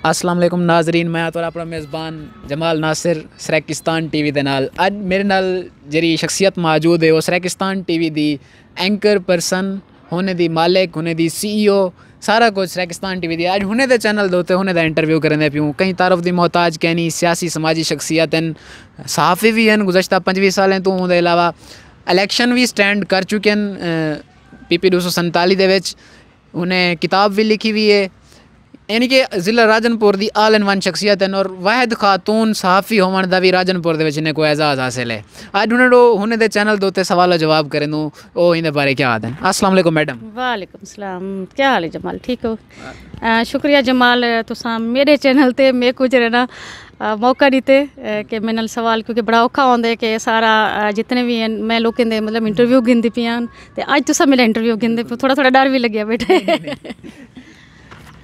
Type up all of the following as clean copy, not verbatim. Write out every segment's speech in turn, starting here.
अस्सलाम वालेकुम नाजरीन, मैं तो अपना मेज़बान जमाल नासिर सरेकिस्तान टीवी दे नाल। अज मेरे नाल जेरी शख्सियत मौजूद है वो सरेकिस्तान टीवी दी एंकर पर्सन होने दी, मालिक होने दी, CEO सारा कुछ सरेकिस्तान टीवी दी। अज हुने दे चैनल दे उत्ते हुने दा इंटरव्यू करने पियूँ। कहीं तारफ दी मोहताज कहनी सियासी समाजी शख्सियत हैं, सहाफ़ी भी हैं गुज़श्ता 25 सालें तो उहदे अलावा इलेक्शन भी स्टैंड कर चुके हैं PP 247 दे विच। उन्हें किताब भी लिखी हुई है, यानी कि ज़िला राजनपुर दी आल इन वन शख्सियत हैं और वाहिद खातून सहाफ़ी होने का भी राजनपुर दे विच इन्हें कोई एजाज़ हासिल है। अज उन्हें दे चैनल दे उत्ते सवाल जवाब करें दूँ वो इन्हें बारे क्या आदन। अस्सलाम वालेकुम मैडम। वालेकुम सलाम, क्या हाल है जमाल, ठीक हो? शुक्रिया जमाल, तुसा मेरे चैनल ते मैं कुछ रहना मौका दिते कि मेरे नाल सवाल, क्योंकि बड़ा औखा होंदा है कि सारा जितने भी हैं मैं लोगों दे मतलब इंटरव्यू गिनदी पियां ते अज तुसा मेरा इंटरव्यू गिनदे पे थोड़ा डर भी लग्या बेटे।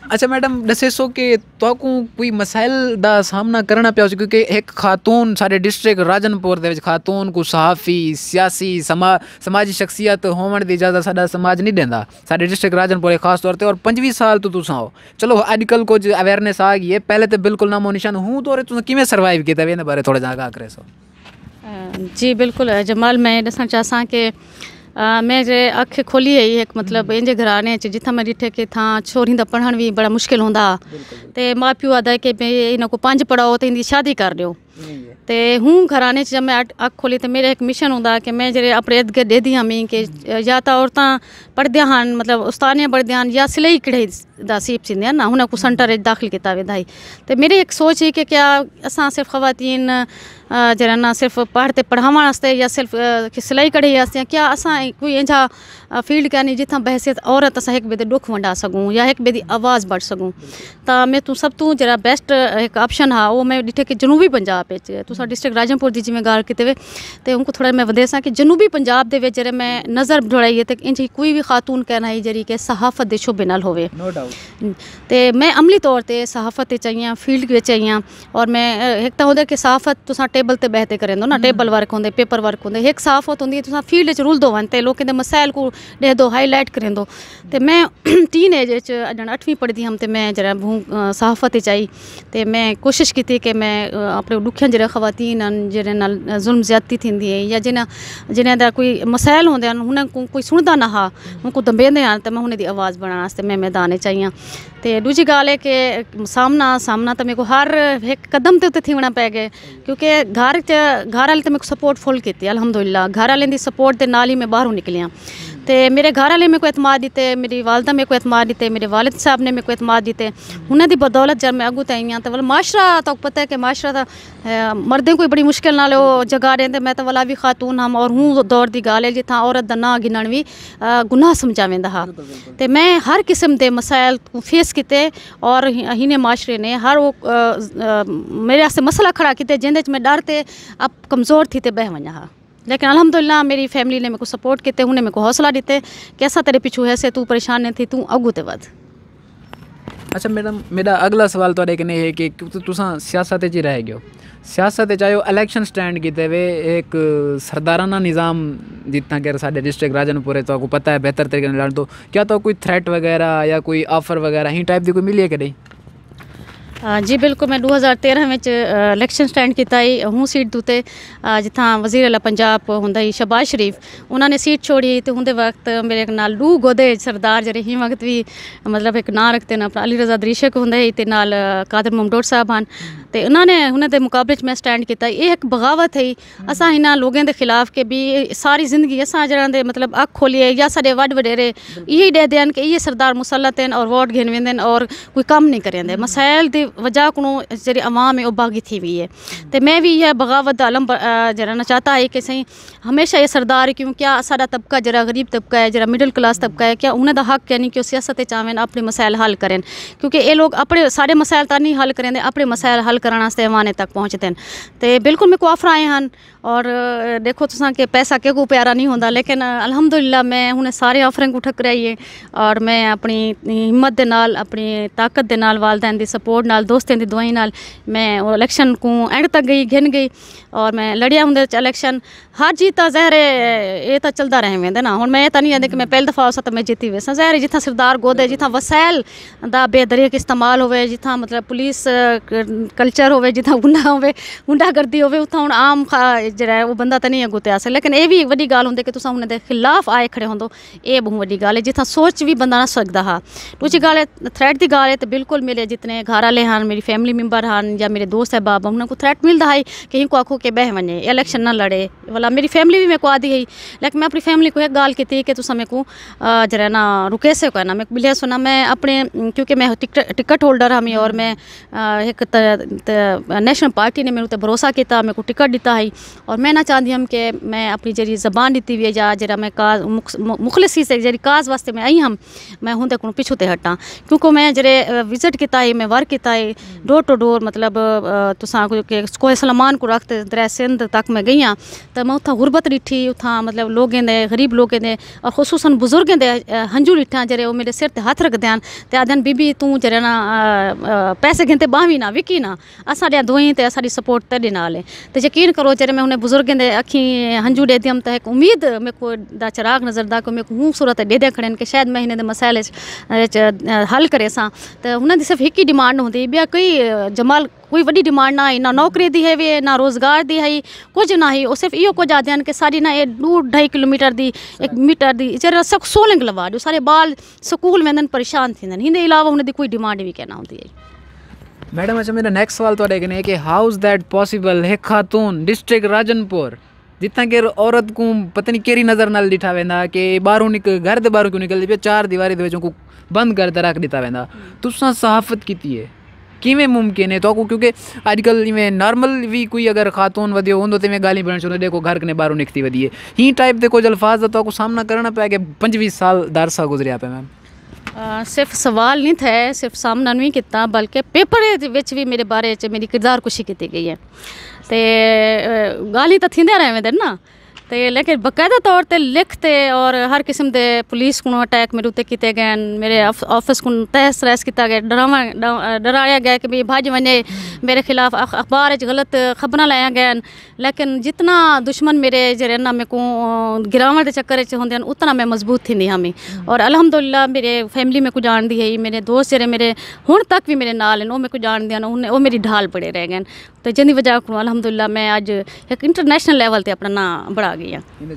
अच्छा मैडम, दसे सो कि तुहाकू कोई मसाइल दा सामना करना पिया, क्योंकि एक खातून सारे डिस्ट्रिक्ट राजनपुर दे विच खातून को सहाफ़ी सियासी समाजी शख्सियत होने की इजाज़त साडा समाज नहीं देंदा, सारे डिस्ट्रिक्ट राजनपुर खास तौर पर। और 25 साल तो तुसा हो, चलो अजकल कुछ अवेयरनेस आ गई है, पहले तो बिल्कुल नामो निशान हूँ तो तुसें किवें सर्वाइव किया इहदे बारे थोड़ा जा करे सो। जी बिल्कुल जमाल, मैं दसना चाहसा कि मैं जे अख खोली है एक मतलब इंजे घराने जिथा मैं डिठे कि था छोरी दा पढ़न भी बड़ा मुश्किल होंदा ते माँ प्यो आदा कि इन्हों को 5 पढ़ाओ तो इनकी शादी कर दो। तो हूँ घराने जब मैं अख खोली तो मेरा एक मिशन होंदा कि मैं जे अपने इर्द गिर्द देदी हाँ मी कि या तो औरतां पढ़दियां हैं मतलब उस्तानियां पढ़दियां हैं या सिलाई कढ़ाई दा सीप सींदियां ना, उन्हें को सेंटर दाखिल किया वेंदा। तो मेरी एक सोच है कि क्या असां सिर्फ खवातीन जरा ना सिर्फ पढ़ते पढ़ावन वास्ते या सिर्फ सिलाई कढ़ाई वास्ते, क्या असां कोई इंजा फील्ड करनी जिथा बहसियत औरत असां एक ॿिए दुख वंडा सकूँ या एक ॿिए की आवाज़ बढ़ सकूँ। तो मैं तू सब तू जरा बेस्ट एक ऑप्शन हाँ वो मैं डिठे कि जनूबी पंजाब तुसा डिस्ट्रिक्ट राजनपुर की जिमें गाल की वे तो उनको थोड़ा मैं वधे सा कि जनूबी पंजाब के जरा मैं नज़र दौड़ाई है तो इंज कोई भी खातून कहना है जी कि सहाफ़त के शुबे नाल होवे। तो मैं अमली तौर पर सहाफ़त चाहिए फील्ड में चाहिए। और मैं एक तो होंगे कि सहाफ़त तुसा टेबल ते बहते करें दो ना, टेबल वर्क होंगे पेपर वर्क होंगे, एक सहाफ़त होंगी तुसा फील्ड रुल दो वन तो लोगों के मसाइल को दे दो हाईलाइट करें दो। तो मैं टीन एज 8वीं पढ़ती हम तो मैं जरा सहाफ़त चाहिए तो मैं कोशिश की कि मैं अपने दुखियां जो खवातीन जिन्हें नाल जुल्म ज्यादती थी है या जिन्हें दा कोई मसाइल होंगे उन्हें कोई सुनता ना हा उनको दबेंदे हैं तो मैं उन्हें आवाज़ बनाने मैं मैदान चाहिए। तो दूजी गाल है कि सामना तो मेरे को हर एक कदम ते उत्ते थीवना पै गए, क्योंकि घर वाले तो मेरे को सपोर्ट फुल की अलहमदुलिल्लाह, घर वाले की सपोर्ट के नाल ही मैं बाहरों निकलियाँ। तो मेरे घर वाले मेरे को एतमाद दिते, मेरी वालदा मेरे को एतमाद दिते, मेरे वालिद साहब ने मेरे को एतमाद दिते, उन्होंने बदौलत जब मैं अगू तई हाँ। तो मतलब माशरा तो पता है कि माशरा तो मर्दें कोई बड़ी मुश्किल नाल जगह रेंदे, मैं तो वाला भी खातून हम और हूँ दौर की गाल है जिथा औरत का ना गिनण भी गुनाह समझा वेंदा हा। तो मैं हर किस्म के मसाइल फेस किए और हिने माशरे ने हर वो मेरे वास्ते मसला खड़ा किए जिंदे मैं डर ते अब कमज़ोर थी ते बह वञा हा। लेकिन अल्हम्दुलिल्लाह मेरी फैमिली ने मेरे को सपोर्ट किए, उन्हें मेरे को हौसला दिते कि ऐसा तेरे पिछू है से तू परेशान नहीं थी, तू अगू ते वध। अच्छा मैडम, मेरा अगला सवाल तुहाडे कन्नै है कि तुसां सियासत च रह गए, सियासत चाहे इलेक्शन स्टैंड किए वे एक सरदाराना निज़ाम जितना कि साढ़े डिस्ट्रिक्ट राजनपुर है तो आपको पता है बेहतर तरीके से तो क्या तो कोई थ्रेट वगैरह या कोई ऑफर वगैरह ही टाइप की कोई मिली है कि नहीं? जी बिल्कुल, मैं 2013 में इलेक्शन स्टैंड किया हूँ सीट दूते जिथा वज़ीर अला पंजाब होंगे शहबाज शरीफ, उन्होंने सीट छोड़ी तो उनके वक्त मेरे नाल 2 गोदे सरदार जरे ही वक्त भी मतलब एक ना रखते ना अली रज़ा दरीशक होंगे तो नाल कादर ममडोट साहब हैं तो उन्होंने मुकाबले मैं स्टैंड किया। ये एक बगावत है असा इन्होंने लोगों के खिलाफ के भी सारी जिंदगी असा जरा मतलब अख खोलिए या साढ़े वड वडेरे यही दे दें कि ये सरदार मुसलत हैं और वोट गिन वेंदे और कोई कम नहीं करेंदे, मसाइल की वजह को जी आवाम है वह बागी थी हुई है। तो मैं भी यह बगावत आलम जरा चाहता है कि सही हमेशा ये सरदार क्यों क्या सारा तबका जरा गरीब तबका है जरा मिडल क्लास तबका है क्या उन्हें हक है नहीं कि सियासत चाहें अपने मसाइल हल करें, क्योंकि ये लोग अपने सारे मसाइल तो नहीं हल करें अपने मसाइल हल करने वास्ते वाने तक पहुँचते हैं। तो बिल्कुल मेरे को ऑफर आए हैं और देखो तुसा कि पैसा के को प्यारा नहीं होता, लेकिन अल्हम्दुलिल्लाह मैं उन्हें सारे ऑफरें को ठकराई है और मैं अपनी हिम्मत दे नाल, अपनी ताकत दे नाल, वालदैन दी सपोर्ट नाल, दोस्तों की दुआई नाल मैं वो इलेक्शन को एंड तक गई, घिन गई और मैं लड़िया होंदे इलेक्शन। हार जीत तो ज़ाहिर है ये तो चलता रहे वेंदे ना। हुण मैं तो नहीं आंदी कि मैं पहली दफ़ा उस तो मैं जीती वैसा। ज़ाहिर है जिथा सरदार गोदे, जिथा वसैल दा बेदरीक इस्तेमाल होवे, जिथा मतलब पुलिस कल्चर होवे, जिथा गुंडागर्दी होवे, उत्थां हुण आम जेह्ड़ा वो बंदा तो नहीं अगू ते आसे। लेकिन ये भी वड्डी गल होंदी कि तुसां उन्हें दे खिलाफ आए खड़े होंदो, ये बहुत वड्डी गल है जिथा सोच भी बंदा ना सकदा हा। दूजी गल है थ्रेट की गल है तो बिल्कुल मेरे जितने घर वाले हैं, मेरी फैमिली मैंबर हैं या मेरे दोस्त है बाबा, उन्हें को थ्रेट मिलता है कि इनको आखो कि बह वने इलेक्शन ना लड़े वाला। मेरी फैमिली भी मेरे को आदि है, लेकिन मैं अपनी फैमिली को एक गल की कि तुसा मेरे को जरा ना रुके से कहना मैं बिलिया सुना। मैं अपने क्योंकि मैं टिकट होल्डर हमी और मैं एक नेशनल पार्टी ने मेरे ऊपर भरोसा किया, मेरे को टिकट दिता है और मैं ना चाहती हम कि मैं अपनी जी जबान दी हुई है या जरा मैं काज मुखलिसी से जी काज वास्ते मैं आई हम मैं होंदे को पिछू ते हटा। क्योंकि मैं जरे विजिट किया है, मैं वर्क किया है डोर टू डोर, मतलब तुसा कोई सलमान को रखते दरै सिंध तक मैं गई हाँ तो मैं उत्था गुरबत डिठी, उत्था मतलब लोगों दे गरीब लोगों दे और खसूसन बुजुर्गों दे हंजू डिठा जरे वो मेरे सिर ते हथ रखते हैं ते आदन बीबी तू जरे ना पैसे गिनते बावी ना विकी ना, असां दुआई ते असां सपोर्ट तेरे नाल है। तो यकीन करो जरे मैं उन्हें बुजुर्गों दे अखी हंजू दे दियम तो एक उम्मीद मेरे को दा चिराग नज़र दा को मेरे को खूबसूरत दे दे खड़े कि शायद मैं इन्हें दे मसाइले हल करे सा। तो उन्हें दी सिर्फ एक ही डिमांड होंदी, बिया कोई जमाल कोई वड्डी डिमांड ना है, ना नौकरी दी है वे ना रोज़गार दी है, कुछ ना ही। वो सिर्फ इो कुछ आते हैं कि सारी ना 2-2.5 किलोमीटर दी 1 मीटर दी जरा सब सोलिंग लवा जो सारे बाल स्कूल वेंदन परेशान थींदन, हिंदे अलावा उन्हें दी कोई डिमांड भी कहना होती है। मैडम अच्छा मेरा नेक्स्ट सवाल तो है कि हाउ इज़ दैट पॉसिबल है खातून डिस्ट्रिक्ट राजनपुर जितना कि औरत को पता नहीं केरी नज़र नाल दिठा वेंदा कि बाहरों घर दे बाहरों क्यों निकलती पे 4 दीवारी दे को बंद कर रख दिता वेंदा, तुसां सहाफत कीती है किवें मुमकिन है तो क्योंकि आजकल इवें नॉर्मल भी कोई अगर खातून वधियो होंदो तो गाली बन शुरू देखो घर कने बाहरों निकती वधी है ही टाइप दे कुछ अल्फाज तो सामना करना पाया कि 25 साल दारसा गुजरिया पे मैम। सिर्फ सवाल नहीं थे, सिर्फ सामना नहीं किया बल्कि पेपर विच भी मेरे बारे च मेरी किरदार कुशी की गई है। तो गाली तो थींदे रहे वेंदे ना, तो लेकिन बाकायदा तौर पर लिखते और हर किस्म के पुलिस को अटैक मेरे उत्ते किए गए, मेरे ऑफिस को तहस तहस किया गया, डराया गया कि भाई भज वने, मेरे खिलाफ अखबार गलत खबर लाया गया। लेकिन जितना दुश्मन मेरे जरे ना मेरे को गिरावट के चक्कर होंगे उतना मैं मजबूत थी हमें। और अल्हम्दुलिल्लाह मेरे फैमिली में को जान दी है, मेरे दोस्त जरे मेरे हुण तक भी मेरे नाल हैं, वो मेरे को जान दिया वो मेरी ढाल पड़े रह गए। तो जिंदी वजह को अल्हम्दुलिल्लाह मैं अज एक इंटरनेशनल लेवल पर अपना नाम बढ़ा गई।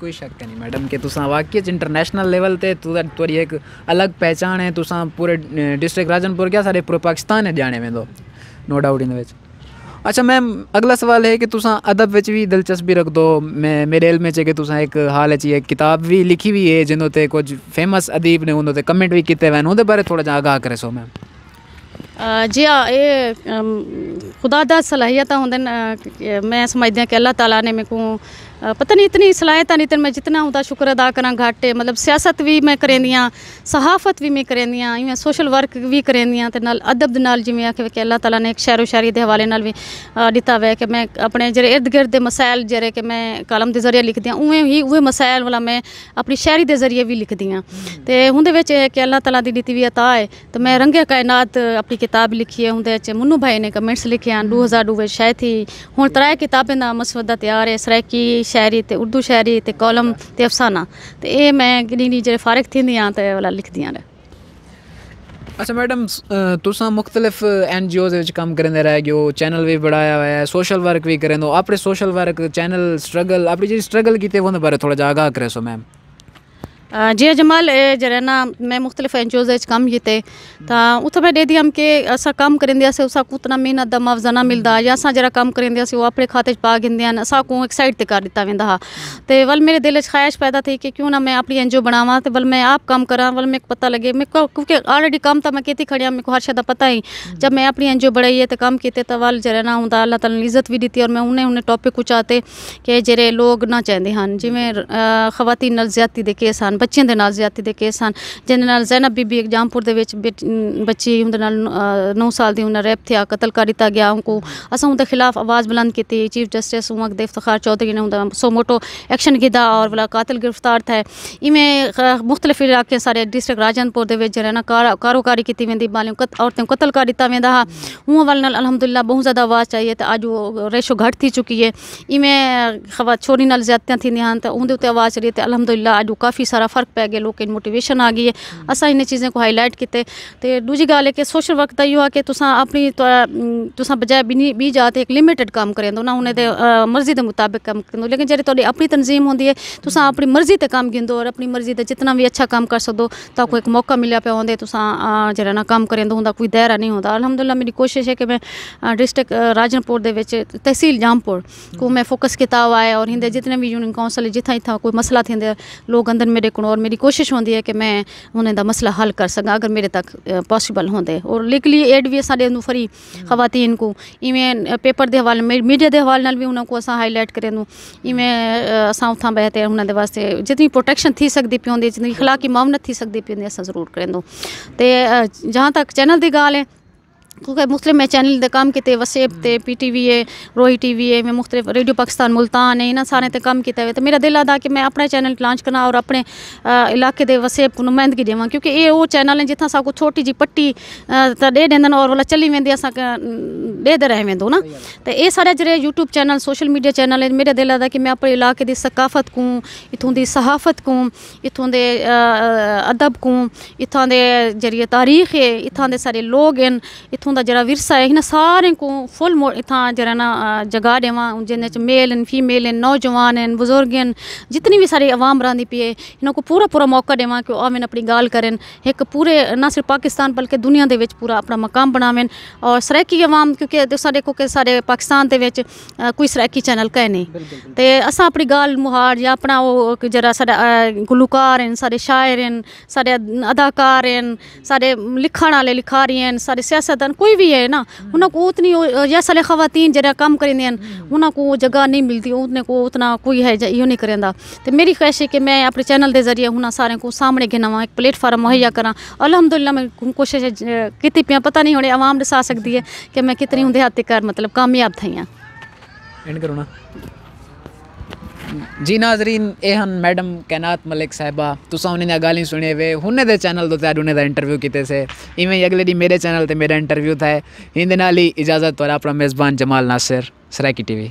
कोई शक नहीं मैडम कि तुसा वाकई इंटरनेशनल लेवल ते तुहाडी एक अलग पहचान है, तुसा पूरे डिस्ट्रिक्ट राजनपुर क्या सारे पूरे पाकिस्तान है जाने में, नो डाउट इन विच। अच्छा मैम अगला सवाल है कि तुसा अदब विच भी दिलचस्पी रख दो, मैं मेरे इल्म च कि तुसा एक हाल च एक किताब भी लिखी हुई है जिन्हों ते कुछ फेमस अदीब ने उन्होंने कमेंट भी किए हुए उहदे बारे थोड़ा जा आगाह करे सो मैम। जी हाँ, ये खुदा दा सलाहियत होंदे मैं समझदी कि अल्लाह ताला ने मेरे को पता नहीं इतनी सलाहियत नहीं, मैं जितना उदा शुक्र अदा करा घट है। मतलब सियासत भी मैं करेंदियाँ, सहाफत भी मैं करेंदियाँ, इवें सोशल वर्क भी करेंदियाँ, तो नाल अदब नाल जिवें आखे कि अल्लाह ताला ने एक शायरो शायरी के हवाले नाल भी दिता हुआ है कि मैं अपने जेरे इर्द गिर्द के मसाइल जेरे कि मैं कलम के जरिए लिखदी हाँ, उवें ही उहे मसाइल वाला मैं अपनी शायरी के जरिए भी लिखदी हाँ। तो उहदे विच कि अल्लाह ताला की दिती हुई अता है। तो मैं रंगे कायनात अपनी किताब लिखी है, उहदे च मुन्नू भाई ने कमेंट्स लिखे हैं 2002 शायद थी। हुण 3 किताबें का मसवदा तैयार है, सराइकी शायरी ते उर्दू शायरी ते कॉलम ते अफसाना, तो ये मैं गिनी जो फारिग थी हाँ तो वाला लिखदी हाँ। अच्छा मैडम तुसा मुख्तलिफ NGOs काम करेंदे रह गए, चैनल भी बढ़ाया हुआ है, सोशल वर्क भी करें, अपने सोशल वर्क चैनल स्ट्रगल अपनी जी स्ट्रगल किए उन्होंने बारे थोड़ा जा आगाह करे सो मैम। जी जमाल जरा ना मैं मुख्तलिफ NGOs कम किए तो उत्थे मैं दे दी हम कि असा कम करेंदे उसा को उतना मेहनत का मुआवजा ना मिलता, या असा जरा कम करेंदे वो अपने खाते पा गिंदे हैं, असा को एक साइड पर कर दिता वेंदा हा। तो वल मेरे दिल ख्वाहिश पैदा थी कि क्यों ना मैं अपनी NGO बनावा, तो वल मैं आप काम करा, वल मेरे को पता लगे मेरे को क्योंकि ऑलरेडी कम तो मैं कहती खड़ी मेरे को हर शे दा पता ही। जब मैं अपनी NGO बढ़ाई है तो कम किए तो वल जरा ना होंदा अल्लाह ताला ने इज्जत भी दी, और मैं उन्हें टॉपिक कुछ आते कि जेरे लोग ना चाहते हैं, जिमें खवातीन नाल ज़्यादती दे केस हैं, ਬੱਚਿਆਂ ਦੇ ਨਾਲ ਜ਼ਿਆਦਤੀ ਦੇ ਕੇਸ ਹਨ, ਜਿਹਦੇ ਨਾਲ ਜ਼ੈਨਬ ਬੀਬੀ ਐਗਜ਼ਾਮਪੁਰ ਦੇ ਵਿੱਚ ਬੱਚੀ ਉਹਦੇ ਨਾਲ 9 ਸਾਲ ਦੀ ਉਹਨਾਂ ਰੈਪ ਥਿਆ, ਕਤਲ ਕਰ ਦਿੱਤਾ ਗਿਆ। ਉਹਨੂੰ असां उनके खिलाफ आवाज़ बुलंद की थी। चीफ जस्टिस उमक इफ्तार चौधरी ने उनका सो मोटो एक्शन किया और वाला कातिल गिरफ्तार थे। इमें मुख्तलिफ इलाके सारे डिस्ट्रिक्ट राजनपुर के जो ना कारोकारी की वी बालियों औरतें कतल कर दिता वेंदा हा। उन वाल अलहमदुलिल्लाह बहुत ज़्यादा आवाज़ चाहिए तो अज वो रेशो घट थी चुकी है। इमें छोरी नाल ज़्यादतियां थींदियां तो उनके उत्ते आवाज़ चली तो अलहमदुलिल्लाह अज काफ़ी सारा फ़र्क पै गया, लोगों की मोटिवेशन आ गई है। असां इन चीज़ों को हाईलाइट किते। तो दूजी गल है कि सोशल वर्क का इहो है कि तुसां अपनी तुसां बजाय बी जात एक लिमिटेड काम करें ना उन्हें मर्जी के मुताबिक काम करें, लेकिन जैसे थोड़ी अपनी तंजीम होंगी है तुसां अपनी मर्जी से काम गिंदो और अपनी मर्जी से जितना भी अच्छा काम कर सको तो एक मौका मिलिया पे होंगे तुसां जरा ना काम करें होंगे, कोई दायरा नहीं होता। अलहमदुलिल्लाह मेरी कोशिश है कि मैं डिस्ट्रिक्ट राजनपुर दे विच तहसील जामपुर को मैं फोकस किया हुआ है और हिंदे जितने भी यूनियन काउंसिल जिथा जिथा कोई मसला थी लोग अंदर मेरे को, और मेरी कोशिश होंगी है कि मैं उन्हें दा मसला हल कर सका अगर मेरे तक पॉसिबल होंगे। और लीगली एड भी असां ॾियूं फ्री ख़वातीन को, इवें पेपर के हवाले मीडिया के हवाले नाल भी उन्होंने असां हाईलाइट करें दूँ। इवें असां उतां बहते उन्होंने वास्ते जितनी प्रोटेक्शन थी सकती पी होंगी, जितनी अखलाकी मामनत थी सकती पी होंगी असां ज़रूर करें दूँ। तो जहाँ तक चैनल की गाल है क्योंकि मुख्तलिफ मैं चैनल काम किए वसेब ते PTV है, रोही TV है, मैं मुख्तलिफ रेडियो पाकिस्तान मुल्तान है, इन्होंने सारे ते काम किया हुआ। तो मेरा दिल आता कि मैं अपना चैनल लॉन्च करना और अपने इलाके के वसेब को नुमाइंदगी देवां, क्योंकि ये वो चैनल है जितना साको छोटी जी पट्टी तो दे देंदन और वाला चली वेंदी असां देते रह वेंदो ना। तो ये सारे जो YouTube channel social media channel है, मेरा दिल आता कि मैं अपने इलाके की सकाफत को, इतों की सहाफत को, इतों के अदब को, इतों के जरिए तारीख है, इतों के सारे लोग हैं, इतों का जरा विरसा है, इन सारे को फुल इतना जरा ना जगह देवां जिन मेल हैं, फीमेल हैं, नौजवान हैं, बुजुर्ग हैं, जितनी भी सारी आवाम रही पी है, इनको पूरा पूरा मौका देवां कि आवें अपनी गाल करें, एक पूरे ना सिर्फ पाकिस्तान बल्कि दुनिया के पूरा अपना मकाम बनावें। और सराइकी आवाम क्योंकि तुसां देखो कि सारे पाकिस्तान के कोई सराइकी चैनल कह नहीं, तो असां अपनी गाल मुहार या अपना वो जरा साडा गुलकार हैं, सारे शायर हैं, सारे अदाकार हैं, सारे लिखण वाले लिखारी हैं, सारे सियासतदान कोई भी है ना, उनको उतनी या सारे ख़वातीन जरा काम करेंदी हैं उनको जगह नहीं मिलती, उनको उतना कोई है यो नहीं करेंदा। तो मेरी ख्वाहिश है कि मैं अपने चैनल के जरिए उन्होंने सारे को सामने गिनावां, एक प्लेटफार्म मुहैया करा। अलहमदुलिल्लाह मैं कोशिश की पियाँ, पता नहीं होने आवाम दसा सकती है कि मैं कितनी उनके हद तक मतलब कामयाब थी हाँ। एंड करो ना जी नाजरीन, ये हन मैडम कैनात मलिक साहिबा, तुसा उन्हें गाली सुने वे हुने दे चैनल तो तैयार उन्हें इंटरव्यू किते से, इवें अगले दी मेरे चैनल ते मेरा इंटरव्यू था। इंदे नाल ही इजाज़त और अपना मेज़बान जमाल नासिर, सराइकी TV।